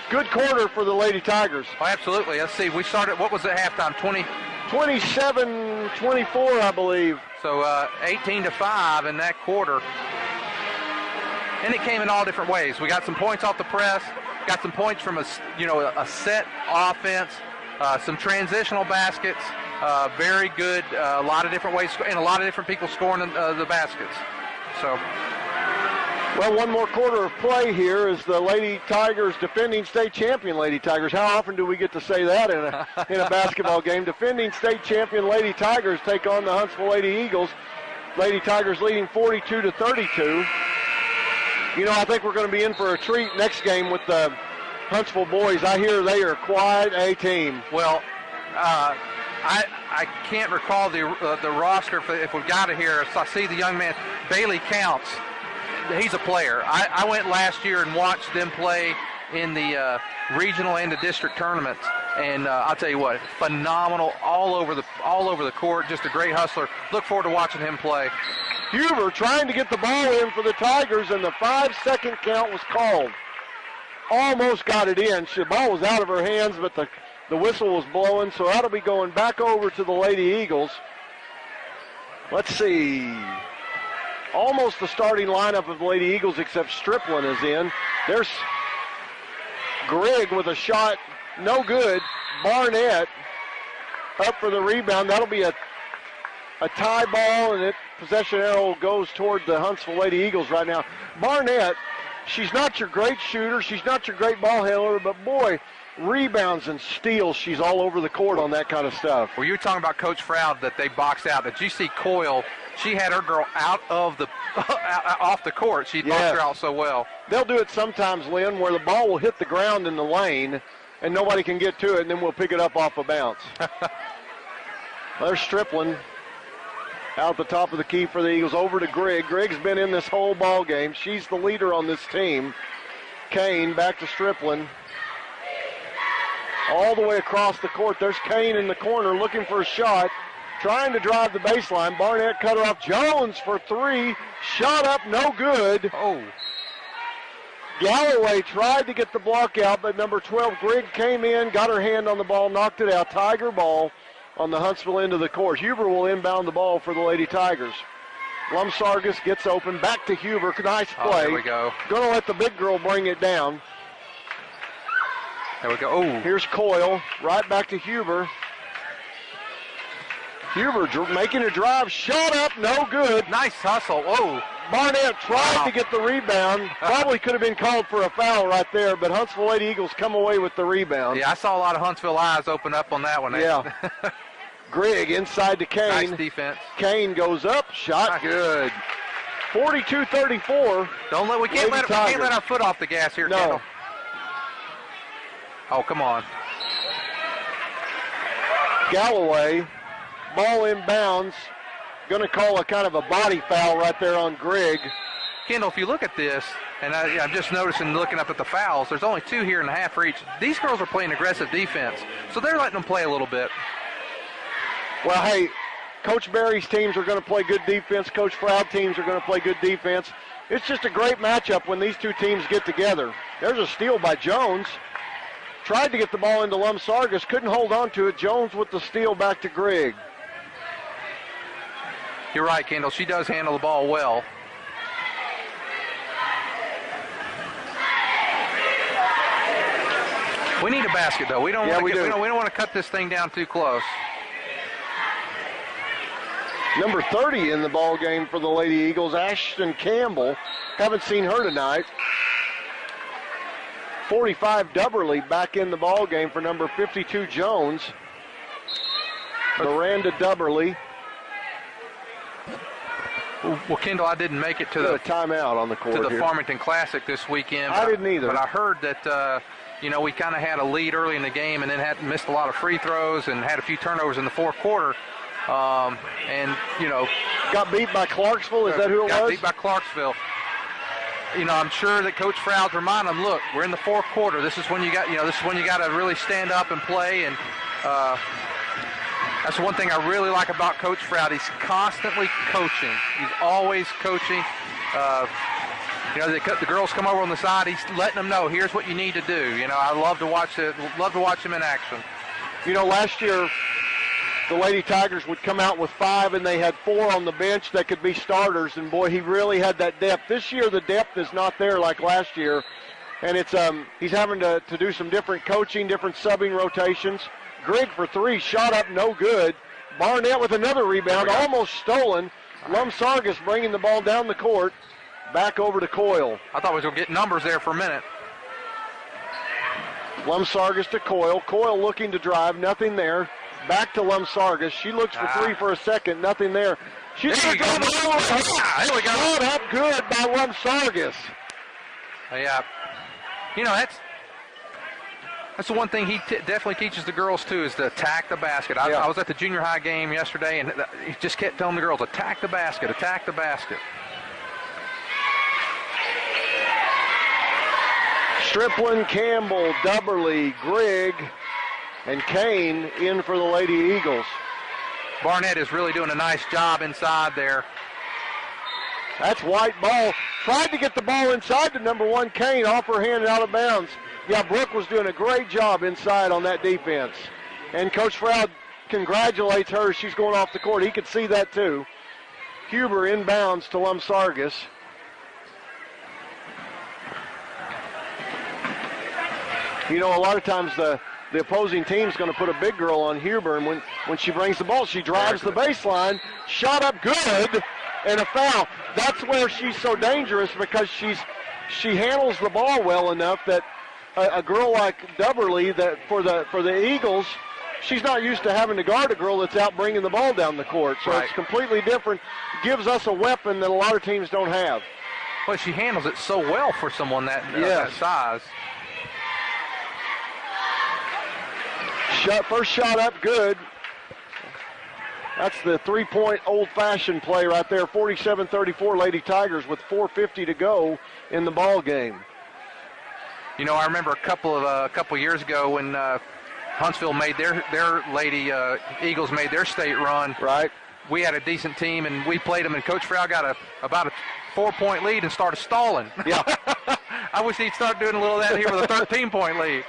[SPEAKER 2] Good quarter for the Lady Tigers.
[SPEAKER 4] Oh, absolutely. Let's see. We started, what was the halftime?
[SPEAKER 2] 27-24, I believe.
[SPEAKER 4] So 18-5 in that quarter. And it came in all different ways. We got some points off the press, got some points from a set offense, some transitional baskets, very good, a lot of different ways, and a lot of different people scoring the baskets. So.
[SPEAKER 2] Well, one more quarter of play here is the Lady Tigers defending state champion Lady Tigers. How often do we get to say that in a basketball game? Defending state champion Lady Tigers take on the Huntsville Lady Eagles. Lady Tigers leading 42-32. You know, I think we're going to be in for a treat next game with the Huntsville boys. I hear they are quite a team.
[SPEAKER 4] Well, I can't recall the roster if we've got it here. So I see the young man, Bailey Counts. He's a player. I went last year and watched them play in the regional and the district tournaments, and I'll tell you what, phenomenal all over the court. Just a great hustler. Look forward to watching him play.
[SPEAKER 2] Huber trying to get the ball in for the Tigers, and the 5-second count was called. Almost got it in. The ball was out of her hands, but the whistle was blowing, so that'll be going back over to the Lady Eagles. Let's see. Almost the starting lineup of the Lady Eagles, except Striplin is in. There's Grigg with a shot, no good. Barnett up for the rebound. That'll be a tie ball, and possession arrow goes toward the Huntsville Lady Eagles right now. Barnett, she's not your great shooter. She's not your great ball handler, but boy, rebounds and steals. She's all over the court on that kind of stuff.
[SPEAKER 4] Well, you were talking about Coach Froud that they boxed out. Did you see Coyle? She had her girl out of the off the court. She boxed her out so well.
[SPEAKER 2] They'll do it sometimes, Lynn, where the ball will hit the ground in the lane and nobody can get to it, and then we'll pick it up off a bounce. There's Stripling out the top of the key for the Eagles. Over to Grigg. Grigg's been in this whole ball game. She's the leader on this team. Kane back to Stripling. All the way across the court. There's Kane in the corner looking for a shot. Trying to drive the baseline. Barnett cut her off. Jones for three. Shot up, no good.
[SPEAKER 4] Oh.
[SPEAKER 2] Galloway tried to get the block out, but number 12, Grigg, came in, got her hand on the ball, knocked it out. Tiger ball on the Huntsville end of the court. Huber will inbound the ball for the Lady Tigers. Lumsargis gets open. Back to Huber. Nice play.
[SPEAKER 4] There we go.
[SPEAKER 2] Going to let the big girl bring it down.
[SPEAKER 4] There we go. Oh.
[SPEAKER 2] Here's Coyle. Right back to Huber. Huber making a drive. Shot up. No good.
[SPEAKER 4] Nice hustle. Oh.
[SPEAKER 2] Barnett tried to get the rebound. Probably could have been called for a foul right there, but Huntsville Lady Eagles come away with the rebound.
[SPEAKER 4] Yeah, I saw a lot of Huntsville eyes open up on that one.
[SPEAKER 2] Yeah. Grigg inside to Kane.
[SPEAKER 4] Nice defense.
[SPEAKER 2] Kane goes up. Shot good. 42-34.
[SPEAKER 4] We can't let our foot off the gas here,
[SPEAKER 2] No.
[SPEAKER 4] Kendall. Oh, come on.
[SPEAKER 2] Galloway, ball inbounds. Going to call a kind of a body foul right there on Grigg.
[SPEAKER 4] Kendall, if you look at this, and I'm just noticing looking up at the fouls, there's only 2.5 for each. These girls are playing aggressive defense, so they're letting them play a little bit.
[SPEAKER 2] Well, hey, Coach Berry's teams are going to play good defense. Coach Froud teams are going to play good defense. It's just a great matchup when these two teams get together. There's a steal by Jones. Tried to get the ball into Lumsargis, couldn't hold on to it. Jones with the steal back to Grigg.
[SPEAKER 4] You're right, Kendall. She does handle the ball well. We need a basket, though. We don't want to cut this thing down too close.
[SPEAKER 2] Number 30 in the ball game for the Lady Eagles, Ashton Campbell. Haven't seen her tonight. 45 Dubberly back in the ball game for number 52 Jones. Miranda Dubberly.
[SPEAKER 4] Well, Kendall, I didn't make it to the
[SPEAKER 2] timeout on the court
[SPEAKER 4] to the
[SPEAKER 2] here.
[SPEAKER 4] Farmington Classic this weekend.
[SPEAKER 2] I didn't either.
[SPEAKER 4] But I heard that we kind of had a lead early in the game and then had missed a lot of free throws and had a few turnovers in the fourth quarter. Got
[SPEAKER 2] beat by Clarksville. Is that who it was?
[SPEAKER 4] Got beat by Clarksville. I'm sure that Coach Froud's reminding them, look, we're in the fourth quarter. This is when you got to really stand up and play. And that's one thing I really like about Coach Froud. He's constantly coaching. He's always coaching. The girls come over on the side. He's letting them know, here's what you need to do. I love to watch it. Love to watch him in action.
[SPEAKER 2] Last year the Lady Tigers would come out with 5 and they had 4 on the bench that could be starters, and boy, he really had that depth. This year the depth is not there like last year, and it's he's having to do some different coaching, different subbing rotations. Grigg for 3, shot up, no good. Barnett with another rebound, almost stolen. Lumsargis bringing the ball down the court, back over to Coyle.
[SPEAKER 4] I thought we was going to get numbers there for a minute.
[SPEAKER 2] Lumsargis to Coyle. Coyle looking to drive, nothing there. Back to Lumsargis. She looks for 3 for a second, nothing there. She's going to drive it over. Shot up good by Lumsargis.
[SPEAKER 4] Yeah. That's the one thing he definitely teaches the girls, too, is to attack the basket. I was at the junior high game yesterday, and he just kept telling the girls, attack the basket, attack the basket.
[SPEAKER 2] Stripling, Campbell, Dubberly, Grigg, and Kane in for the Lady Eagles.
[SPEAKER 4] Barnett is really doing a nice job inside there.
[SPEAKER 2] That's white ball. Tried to get the ball inside to number 1, Kane, off her hand and out of bounds. Yeah, Brooke was doing a great job inside on that defense. And Coach Froud congratulates her. She's going off the court. He could see that too. Huber inbounds to Lumsargis. A lot of times the opposing team's going to put a big girl on Huber, and when she brings the ball, she drives the baseline. Shot up good, and a foul. That's where she's so dangerous, because she handles the ball well enough that a girl like Dubberly that for the Eagles, she's not used to having to guard a girl that's out bringing the ball down the court. So
[SPEAKER 4] Right.
[SPEAKER 2] it's completely different. Gives us a weapon that a lot of teams don't have.
[SPEAKER 4] Well, she handles it so well for someone that
[SPEAKER 2] Yes.
[SPEAKER 4] size.
[SPEAKER 2] First shot up, good. That's the three-point old-fashioned play right there. 47-34 Lady Tigers with 4:50 to go in the ball game.
[SPEAKER 4] You know, I remember a couple years ago when Huntsville made their Lady Eagles made their state run.
[SPEAKER 2] Right.
[SPEAKER 4] We had a decent team, and we played them, and Coach Frau got about a 4-point lead and started stalling.
[SPEAKER 2] Yeah.
[SPEAKER 4] I wish he'd start doing a little of that here with a 13-point lead.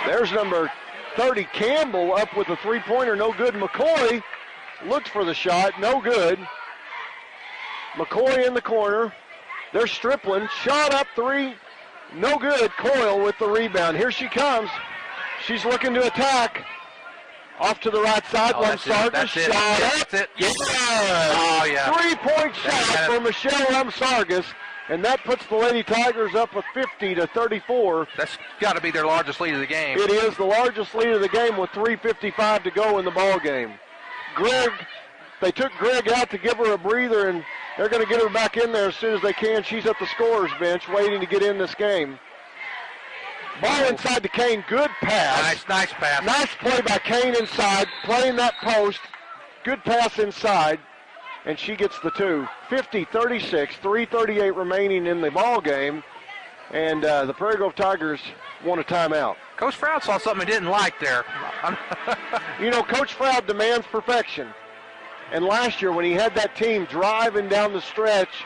[SPEAKER 2] There's number 30, Campbell, up with a three-pointer. No good. McCoy looked for the shot. No good. McCoy in the corner. There's Stripling. Shot up three. No good. Coyle with the rebound. Here she comes. She's looking to attack. Off to the right side. Lumsargas.
[SPEAKER 4] That's it.
[SPEAKER 2] Shot up.
[SPEAKER 4] That's it.
[SPEAKER 2] Yes.
[SPEAKER 4] Oh, yeah.
[SPEAKER 2] Three-point shot for Michelle Lumsargas. And that puts the Lady Tigers up a 50-34.
[SPEAKER 4] That's got to be their largest lead of the game.
[SPEAKER 2] It is the largest lead of the game with 3:55 to go in the ball game. They took Greg out to give her a breather, and they're going to get her back in there as soon as they can. She's at the scorer's bench waiting to get in this game. Ball inside to Kane. Good pass.
[SPEAKER 4] Nice pass.
[SPEAKER 2] Nice play by Kane inside, playing that post. Good pass inside, and she gets the two. 50-36, 3:38 remaining in the ball game, and the Prairie Grove Tigers want a timeout.
[SPEAKER 4] Coach Froud saw something he didn't like there.
[SPEAKER 2] You know, Coach Froud demands perfection. And last year when he had that team driving down the stretch,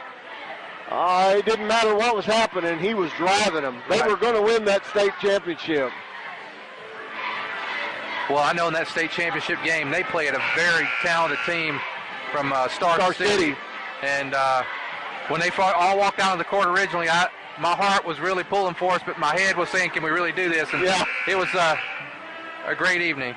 [SPEAKER 2] it didn't matter what was happening, he was driving them. They were going to win that state championship.
[SPEAKER 4] Well, I know in that state championship game, they played a very talented team from Star City. And when they all walked out on the court originally, my heart was really pulling for us, but my head was saying, can we really do this? And it was a great evening.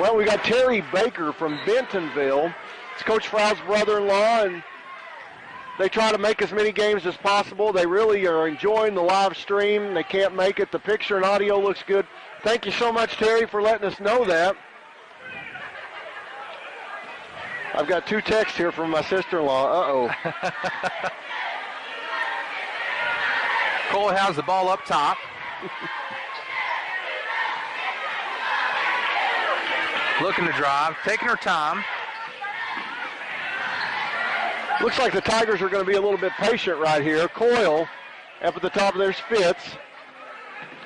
[SPEAKER 2] Well, we got Terry Baker from Bentonville. It's Coach Froud's brother-in-law, and they try to make as many games as possible. They really are enjoying the live stream. They can't make it. The picture and audio looks good. Thank you so much, Terry, for letting us know that. I've got two texts here from my sister-in-law. Uh-oh.
[SPEAKER 4] Cole has the ball up top. Looking to drive, taking her time.
[SPEAKER 2] Looks like the Tigers are going to be a little bit patient right here. Coyle up at the top. There's Fitz.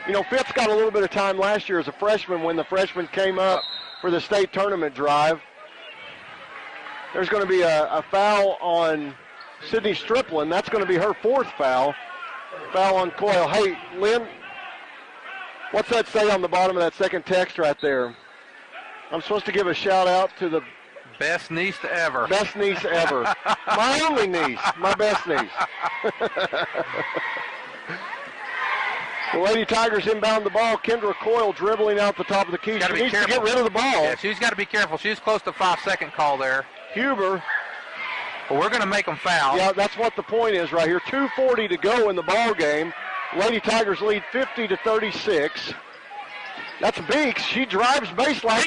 [SPEAKER 2] You know, Fitz got a little bit of time last year as a freshman when the freshmen came up for the state tournament drive. There's going to be a foul on Sydney Stripling. That's going to be her fourth foul. Foul on Coyle. Hey, Lynn, what's that say on the bottom of that second text right there? I'm supposed to give a shout out to the
[SPEAKER 4] best niece ever.
[SPEAKER 2] Best niece ever. My only niece. My best niece. The Lady Tigers inbound the ball. Kendra Coyle dribbling out the top of the key. She needs to get rid of the ball.
[SPEAKER 4] Yeah, she's got to be careful. She's close to 5-second call there.
[SPEAKER 2] Huber.
[SPEAKER 4] Well, we're going to make them foul.
[SPEAKER 2] Yeah, that's what the point is right here. 2:40 to go in the ball game. Lady Tigers lead 50-36. That's Beeks. She drives baseline.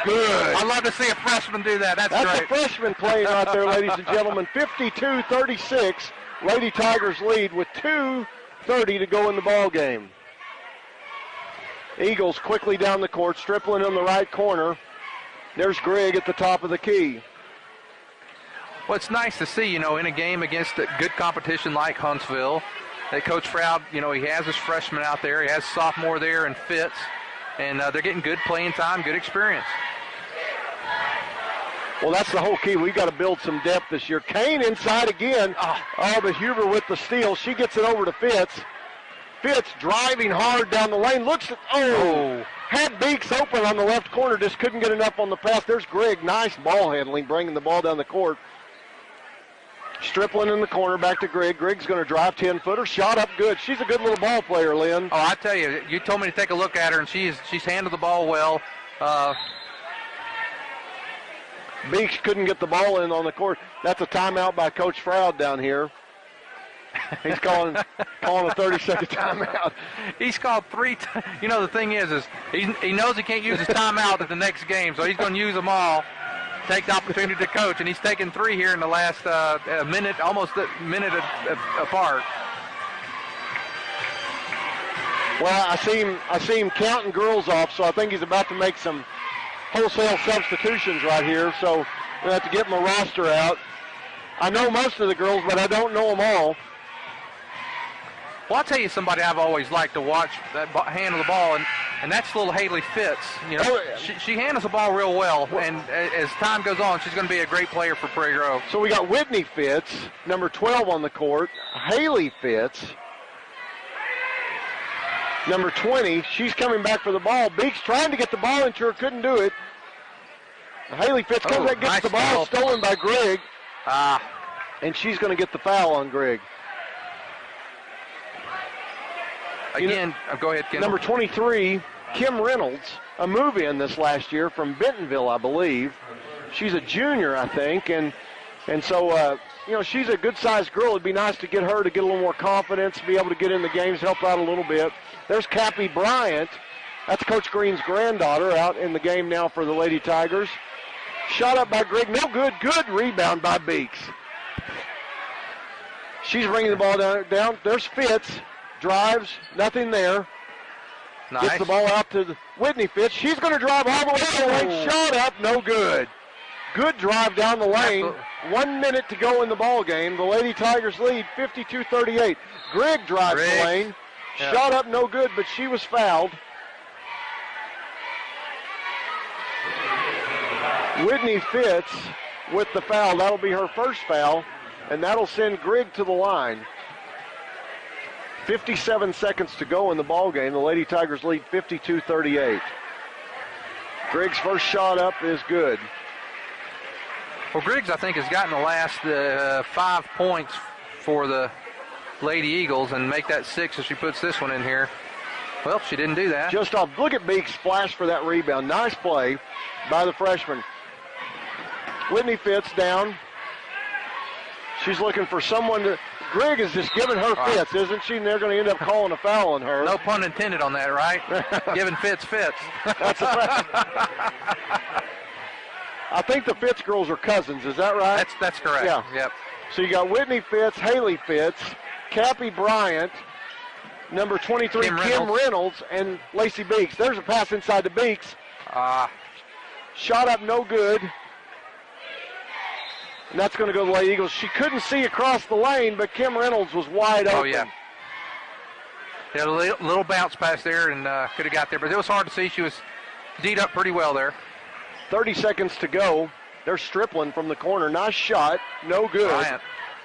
[SPEAKER 2] Good.
[SPEAKER 4] I'd love to see a freshman do that. That's
[SPEAKER 2] great.
[SPEAKER 4] That's
[SPEAKER 2] a freshman playing out there, ladies and gentlemen. 52-36. Lady Tigers lead with 2:30 to go in the ball game. Eagles quickly down the court. Stripling in the right corner. There's Greg at the top of the key.
[SPEAKER 4] Well, it's nice to see, you know, in a game against a good competition like Huntsville, that Coach Froud, you know, he has his freshman out there. He has sophomore there and Fitz. And they're getting good playing time, good experience.
[SPEAKER 2] Well, that's the whole key. We've got to build some depth this year. Kane inside again. But Huber with the steal. She gets it over to Fitz. Fitz driving hard down the lane. Looks at, had Beeks open on the left corner. Just couldn't get enough on the pass. There's Greg. Nice ball handling, bringing the ball down the court. Stripling in the corner, back to Greg. Greg's going to drive 10-footer. Shot up good. She's a good little ball player, Lynn.
[SPEAKER 4] Oh, I tell you, you told me to take a look at her, and she's handled the ball well.
[SPEAKER 2] Beeks couldn't get the ball in on the court. That's a timeout by Coach Froud down here. He's calling a 30-second timeout.
[SPEAKER 4] He's called 3 You know, the thing is he knows he can't use his timeout at the next game, so he's going to use them all, take the opportunity to coach, and he's taken 3 here in the last minute, almost a minute apart.
[SPEAKER 2] Well, I see him counting girls off, so I think he's about to make some wholesale substitutions right here, so we'll have to get my roster out. I know most of the girls, but I don't know them all.
[SPEAKER 4] Well, I'll tell you somebody I've always liked to watch that handle the ball, and that's little Haley Fitz. You know, she handles the ball real well, and as time goes on, she's going to be a great player for Prairie Grove.
[SPEAKER 2] So we got Whitney Fitz, number 12 on the court, Haley Fitz, number 20. She's coming back for the ball. Beeks trying to get the ball into her, couldn't do it. Haley Fitz comes back, gets
[SPEAKER 4] nice
[SPEAKER 2] the ball stolen by Greg,
[SPEAKER 4] Ah.
[SPEAKER 2] and she's going to get the foul on Greg.
[SPEAKER 4] Again, go ahead, Kendall.
[SPEAKER 2] Number 23, Kim Reynolds, a move-in this last year from Bentonville, I believe. She's a junior, I think, and so, you know, she's a good-sized girl. It'd be nice to get her to get a little more confidence, be able to get in the games, help out a little bit. There's Cappy Bryant. That's Coach Green's granddaughter out in the game now for the Lady Tigers. Shot up by Greg. No good. Good rebound by Beeks. She's bringing the ball down. There's Fitz. Drives. Nothing there.
[SPEAKER 4] Nice.
[SPEAKER 2] Gets the ball out to Whitney Fitz. She's going to drive all the way to the lane. Shot up. No good. Good drive down the lane.
[SPEAKER 4] Absolutely.
[SPEAKER 2] 1 minute to go in the ball game. The Lady Tigers lead 52-38. Greg drives the lane.
[SPEAKER 4] Yeah.
[SPEAKER 2] Shot up. No good, but she was fouled. Whitney Fitz with the foul. That'll be her first foul, and that'll send Greg to the line. 57 seconds to go in the ball game. The Lady Tigers lead 52-38. Greg's first shot up is good.
[SPEAKER 4] Well, Griggs, I think, has gotten the last 5 points for the Lady Eagles and make that 6 as she puts this one in here. Well, she didn't do that.
[SPEAKER 2] Just off. Look at Beeks splash for that rebound. Nice play by the freshman. Whitney Fitz down. She's looking for someone to... Greg is just giving her Fitz, isn't she? And they're going to end up calling a foul on her.
[SPEAKER 4] No pun intended on that, right? Giving Fitz.
[SPEAKER 2] That's a fact. I think the Fitz girls are cousins. Is that right?
[SPEAKER 4] That's correct.
[SPEAKER 2] Yeah.
[SPEAKER 4] Yep.
[SPEAKER 2] So you got Whitney Fitz, Haley Fitz, Cappy Bryant, number 23, Kim Reynolds, and Lacey Beeks. There's a pass inside to Beeks. Shot up, no good. And that's going to go to the Lady Eagles. She couldn't see across the lane, but Kim Reynolds was wide open.
[SPEAKER 4] Oh, yeah. Yeah, a little bounce pass there and could have got there, but it was hard to see. She was D'd up pretty well there.
[SPEAKER 2] 30 seconds to go. There's Stripling from the corner. Nice shot. No good.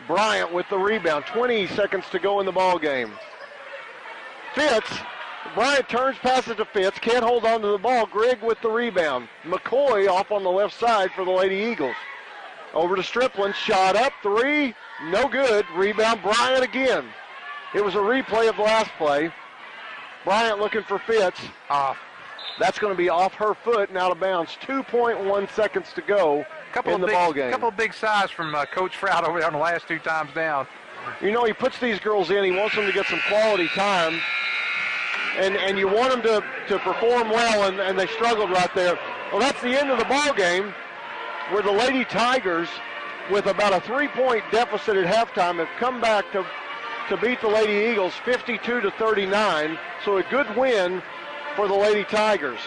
[SPEAKER 2] Bryant with the rebound. 20 seconds to go in the ball game. Fitz. Bryant turns, passes to Fitz. Can't hold on to the ball. Grigg with the rebound. McCoy off on the left side for the Lady Eagles. Over to Stripling. Shot up. 3. No good. Rebound. Bryant again. It was a replay of the last play. Bryant looking for Fitz. That's going to be off her foot and out of bounds. 2.1 seconds to go in the ball game.
[SPEAKER 4] A couple of big size from Coach Froud over there on the last 2 times down.
[SPEAKER 2] You know, he puts these girls in. He wants them to get some quality time. And you want them to perform well, and they struggled right there. Well, that's the end of the ball game, where the Lady Tigers, with about a 3-point deficit at halftime, have come back to beat the Lady Eagles 52-39. So a good win for the Lady Tigers.